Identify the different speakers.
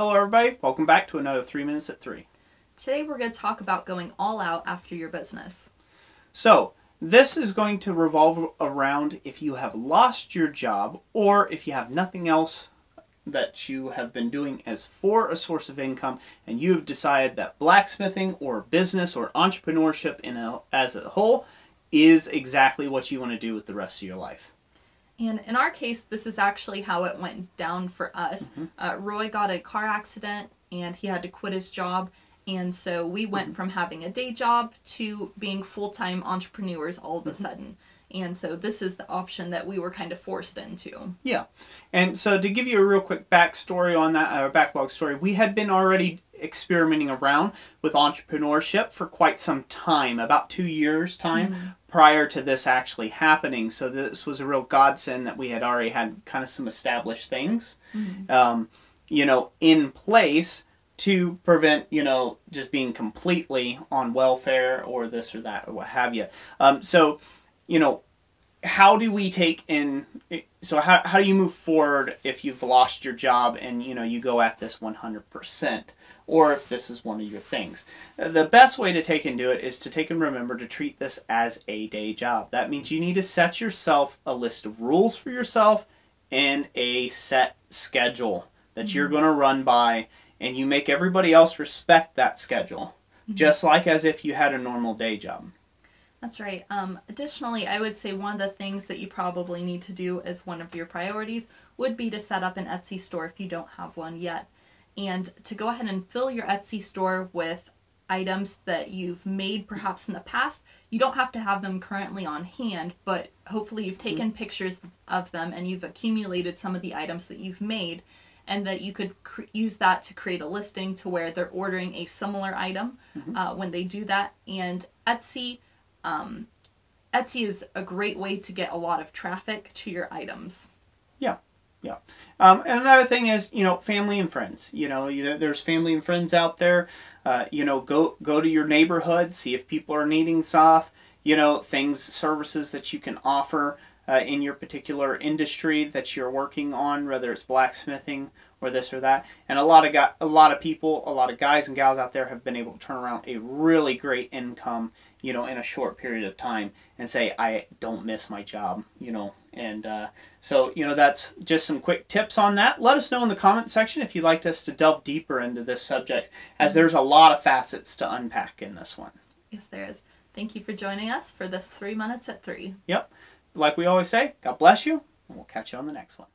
Speaker 1: Hello everybody, welcome back to another 3 Minutes at 3.
Speaker 2: Today we're going to talk about going all out after your business.
Speaker 1: So, this is going to revolve around if you have lost your job or if you have nothing else that you have been doing as for a source of income and you've decided that blacksmithing or business or entrepreneurship as a whole is exactly what you want to do with the rest of your life.
Speaker 2: And in our case, this is actually how it went down for us. Roy got a car accident and he had to quit his job. And so we went from having a day job to being full-time entrepreneurs all of a sudden. And so this is the option that we were kind of forced into.
Speaker 1: Yeah. And so to give you a real quick backstory on that, backlog story, we had been already experimenting around with entrepreneurship for quite some time, about 2 years time prior to this actually happening. So this was a real godsend that we had already had kind of some established things, in place to prevent, just being completely on welfare or this or that or what have you. How do we take in, so how do you move forward if you've lost your job and, you go at this 100%, or if this is one of your things? The best way to take and do it is to take and remember to treat this as a day job. That means you need to set yourself a list of rules for yourself and a set schedule that you're going to run by, and you make everybody else respect that schedule, just like as if you had a normal day job.
Speaker 2: That's right. Additionally, I would say one of the things that you probably need to do as one of your priorities would be to set up an Etsy store if you don't have one yet. And to go ahead and fill your Etsy store with items that you've made perhaps in the past. You don't have to have them currently on hand, but hopefully you've taken pictures of them and you've accumulated some of the items that you've made, and that you could use that to create a listing to where they're ordering a similar item when they do that. And Etsy is a great way to get a lot of traffic to your items.
Speaker 1: Yeah. Yeah. And another thing is, family and friends. There's family and friends out there. Go to your neighborhood, see if people are needing stuff, services that you can offer in your particular industry that you're working on, whether it's blacksmithing or this or that. And a lot of people, a lot of guys and gals out there have been able to turn around a really great income, in a short period of time and say, I don't miss my job, So that's just some quick tips on that. Let us know in the comment section if you'd like us to delve deeper into this subject, as there's a lot of facets to unpack in this one.
Speaker 2: Yes, there is. Thank you for joining us for this 3 Minutes at 3.
Speaker 1: Yep. Like we always say, God bless you, and we'll catch you on the next one.